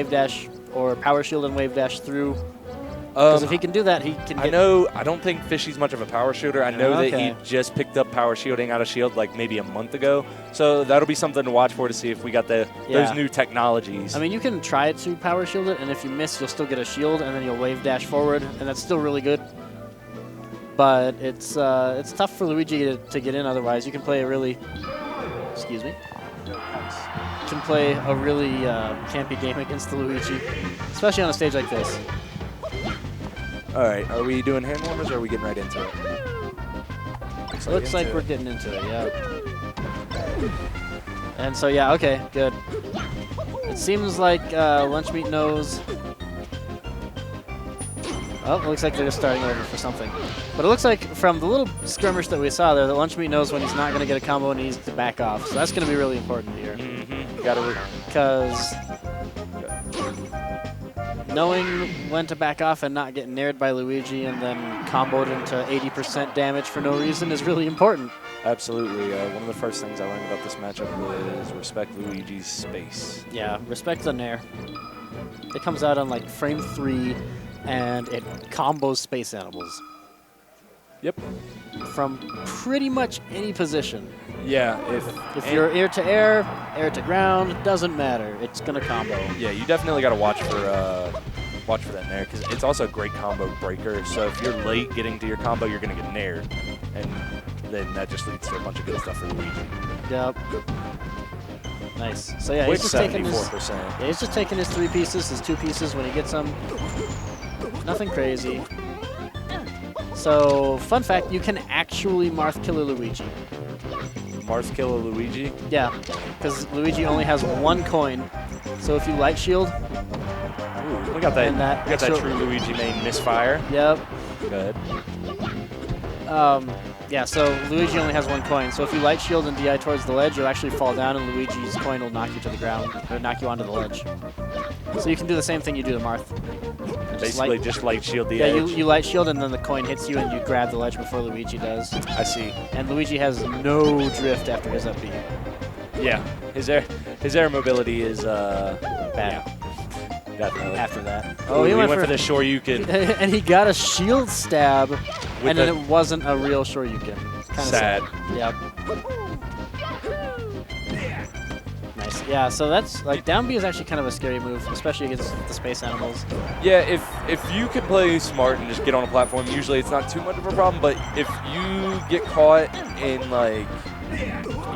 wave dash or power shield and wave dash through? Because if he can do that, he can get... I don't think Fischy's much of a power shooter. I know that he just picked up power shielding out of shield like maybe a month ago. So that'll be something to watch for to see if we got those new technologies. I mean, you can try to power shield it, and if you miss, you'll still get a shield, and then you'll wave dash forward, and that's still really good. But it's tough for Luigi to get in otherwise. You can play a really... Excuse me. You can play a really campy game against the Luigi, especially on a stage like this. All right, are we doing hand warmers or are we getting right into it? Looks like we're getting into it, yeah. And so, yeah, okay, good. It seems like Lunchmeat knows. Oh, it looks like they're just starting over for something. But it looks like from the little skirmish that we saw there that Lunchmeat knows when he's not going to get a combo and he needs to back off. So that's going to be really important here. Mm-hmm. Got to, because knowing when to back off and not get nared by Luigi and then comboed into 80% damage for no reason is really important. Absolutely. One of the first things I learned about this matchup was respect Luigi's space. Yeah, respect the nair. It comes out on like frame 3 and it combos space animals. Yep. From pretty much any position. Yeah, if you're air to air, air to ground, doesn't matter. It's gonna combo. Yeah, you definitely got to watch for that nair because it's also a great combo breaker. So if you're late getting to your combo, you're gonna get naired, and then that just leads to a bunch of good stuff for Luigi. Yep. Nice. So yeah, he's just taking his 3 pieces, his 2 pieces when he gets them. Nothing crazy. So, fun fact, you can actually Marth kill a Luigi. Marth kill a Luigi? Yeah, because Luigi only has 1 coin. So if you light shield... Ooh, we got that true Luigi main misfire. Yep. Good. Yeah, so Luigi only has 1 coin. So if you light shield and DI towards the ledge, you'll actually fall down and Luigi's coin will knock you to the ground, or knock you onto the ledge. So you can do the same thing you do to Marth. Basically just light shield the edge. Yeah, you light shield and then the coin hits you and you grab the ledge before Luigi does. I see. And Luigi has no drift after his up B. Yeah, his air mobility is bad. Yeah, definitely. After that. Oh, he went for the Shoryuken. And he got a shield stab, and then it wasn't a real Shoryuken. Kind of sad. Yep. Nice. Yeah, so that's like down B is actually kind of a scary move, especially against the space animals. Yeah, if you can play smart and just get on a platform, usually it's not too much of a problem. But if you get caught in like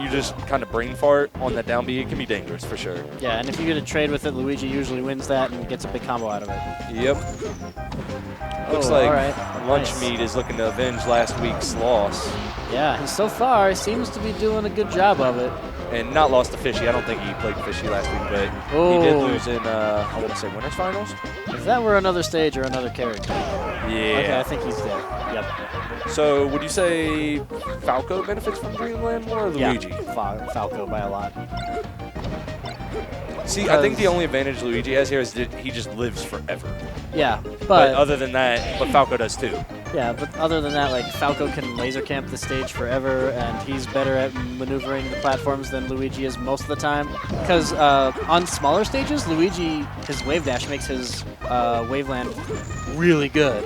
you just kind of brain fart on that down B, it can be dangerous for sure. Yeah, and if you get a trade with it, Luigi usually wins that and gets a big combo out of it. Yep. Looks like Lunchmeat is looking to avenge last week's loss. Yeah, and so far he seems to be doing a good job of it. And not lost to Fischy. I don't think he played Fischy last week, but he did lose in, I want to say, winners finals? If that were another stage or another character. Yeah. Okay, I think he's there. Yep. So would you say Falco benefits from Dreamland more or Luigi? Yeah, Falco by a lot. See, I think the only advantage Luigi has here is that he just lives forever. Yeah, but other than that, but Falco does too. Yeah, but other than that, like Falco can laser camp the stage forever, and he's better at maneuvering the platforms than Luigi is most of the time. Because on smaller stages, Luigi, his wave dash makes his waveland really good.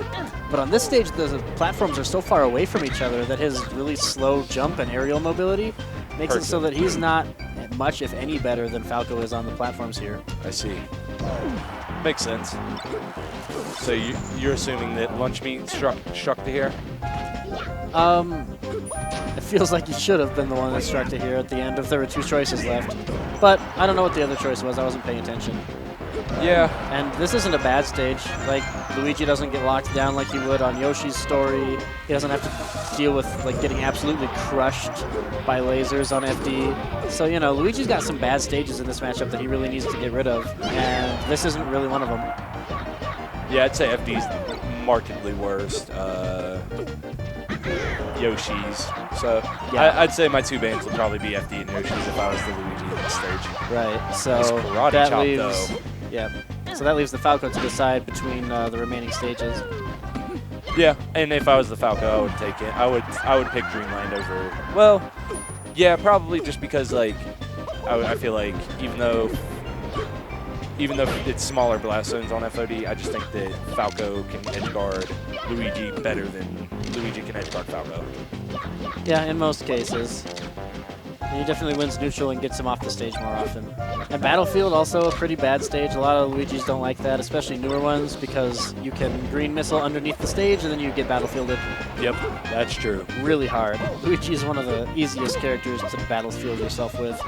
But on this stage, the platforms are so far away from each other that his really slow jump and aerial mobility makes it so that he's not much, if any, better than Falco is on the platforms here. I see. Makes sense. So you're assuming that Lunchmeat struck to here? It feels like he should have been the one that struck to here at the end if there were 2 choices left. But I don't know what the other choice was. I wasn't paying attention. Yeah. And this isn't a bad stage. Like, Luigi doesn't get locked down like he would on Yoshi's story. He doesn't have to deal with, like, getting absolutely crushed by lasers on FD. So, you know, Luigi's got some bad stages in this matchup that he really needs to get rid of. And this isn't really one of them. Yeah, I'd say FD's markedly worst. Yoshi's. So yeah. I'd say my 2 bans would probably be FD and Yoshi's if I was the Luigi in this stage. Right. So nice karate that chop, leaves, though. Yeah. So that leaves the Falco to decide between the remaining stages. Yeah, and if I was the Falco, I would take it. I would pick Dreamland over. Well, yeah, probably just because like I feel like even though even though it's smaller blast zones on FOD, I just think that Falco can edge guard Luigi better than Luigi can edge guard Falco. Yeah, in most cases. He definitely wins neutral and gets him off the stage more often. And Battlefield, also a pretty bad stage. A lot of Luigis don't like that, especially newer ones, because you can green missile underneath the stage and then you get Battlefielded. Yep, that's true. Really hard. Luigi is one of the easiest characters to Battlefield yourself with.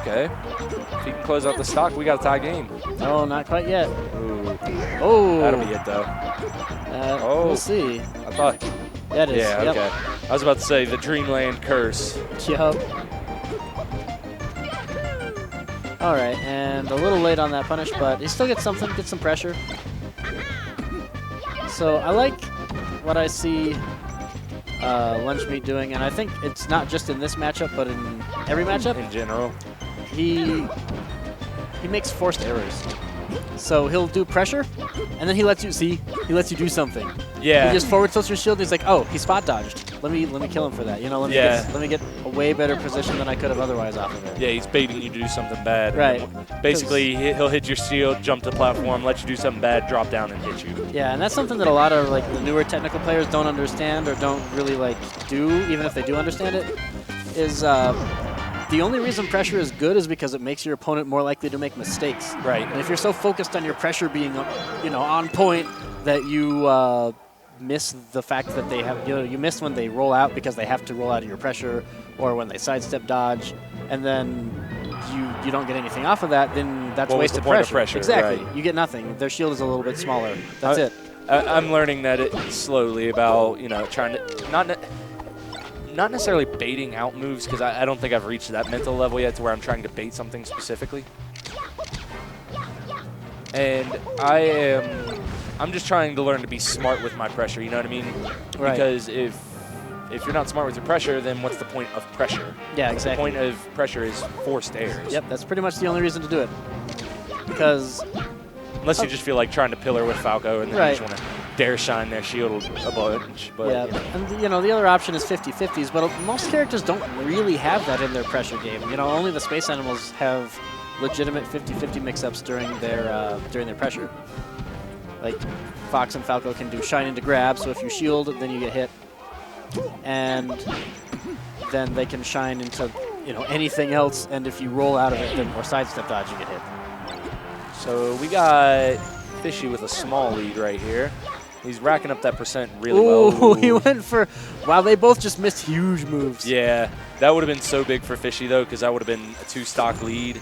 Okay. If he can close out the stock, we got a tie game. Oh, not quite yet. Ooh. Oh. That'll be it, though. We'll see. I thought. That is. Yeah, yep. okay. I was about to say the Dreamland curse. Yup. All right, and a little late on that punish, but he still gets something, gets some pressure. So I like what I see Lunchmeat doing, and I think it's not just in this matchup, but in every matchup. In general. He makes forced errors. So he'll do pressure, and then he lets you lets you do something. Yeah. He just forward tilts your shield, and he's like, oh, he spot dodged. Let me kill him for that. You know, let me get a way better position than I could have otherwise off of it. Yeah, he's baiting you to do something bad. Right. Basically, he'll hit your shield, jump to the platform, let you do something bad, drop down and hit you. Yeah, and that's something that a lot of like the newer technical players don't understand or don't really like do, even if they do understand it, is the only reason pressure is good is because it makes your opponent more likely to make mistakes. Right. And if you're so focused on your pressure being, on point that you miss the fact that they have, you miss when they roll out because they have to roll out of your pressure, or when they sidestep dodge, and then you don't get anything off of that, then that's wasted pressure. Exactly. Right. You get nothing. Their shield is a little bit smaller. That's it. I'm learning that slowly about, trying to, not necessarily baiting out moves, because I don't think I've reached that mental level yet to where I'm trying to bait something specifically. And I'm just trying to learn to be smart with my pressure, you know what I mean? Right. Because if you're not smart with your pressure, then what's the point of pressure? Yeah, exactly. The point of pressure is forced airs. Yep, that's pretty much the only reason to do it. Because unless you just feel like trying to pillar with Falco and then you just want to dare shine their shield a bunch. But, yeah, and the other option is 50-50s, but most characters don't really have that in their pressure game. Only the Space Animals have legitimate 50-50 mix-ups during their pressure. Like Fox and Falco can do shine into grab, so if you shield, then you get hit, and then they can shine into anything else, and if you roll out of it, then or sidestep dodge, you get hit. So we got Fischy with a small lead right here. He's racking up that percent really well. Ooh, he went for, wow, they both just missed huge moves. Yeah, that would have been so big for Fischy though, because that would have been a 2-stock lead.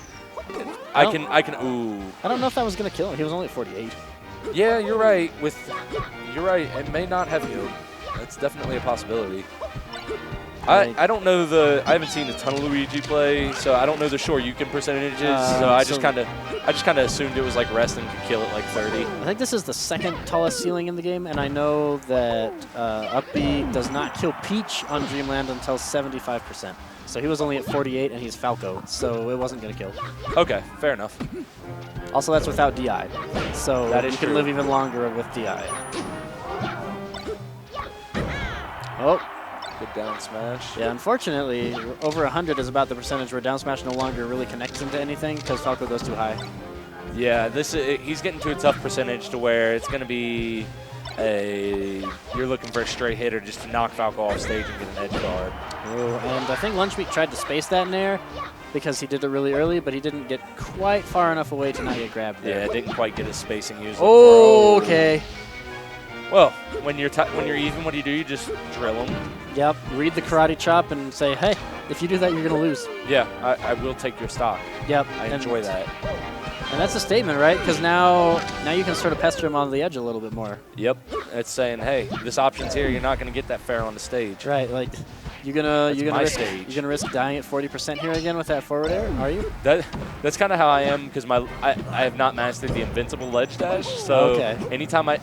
I can, ooh. I don't know if that was going to kill him. He was only at 48. Yeah, you're right. You're right. It may not have killed. That's definitely a possibility. I don't know I haven't seen a ton of Luigi play, so I don't know the Shoryuken percentages. So I just kind of assumed it was like Reston could kill it like 30. I think this is the second tallest ceiling in the game, and I know that Up B does not kill Peach on Dreamland until 75%. So he was only at 48, and he's Falco, so it wasn't going to kill. Okay, fair enough. Also, that's without DI, so that is you can true. live even longer with DI. Oh. Good down smash. Yeah, unfortunately, over 100 is about the percentage where down smash no longer really connects into anything because Falco goes too high. Yeah, he's getting to a tough percentage to where it's going to be you're looking for a straight hit or just to knock Falco off stage and get an edge guard. Ooh, and I think Lunchmeat tried to space that in there because he did it really early, but he didn't get quite far enough away to not get grabbed there. Yeah, didn't quite get his spacing usually. Oh, okay. Well, when you're even, what do? You just drill them. Yep, read the karate chop and say, hey, if you do that, you're going to lose. Yeah, I will take your stock. Yep. I enjoy that. And that's a statement, right? Because now you can sort of pester him on the edge a little bit more. Yep, it's saying, hey, this option's here. You're not going to get that fair on the stage. Right, like you're gonna risk dying at 40% here again with that forward air, are you? That's kind of how I am because I have not mastered the invincible ledge dash. So anytime I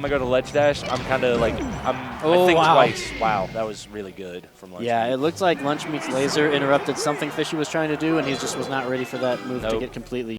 go to ledge dash, I'm kind of like I think twice. Wow, that was really good from Lunchmeat. Yeah, it looked like Lunchmeat's laser interrupted something Fischy was trying to do, and he just was not ready for that move to get completely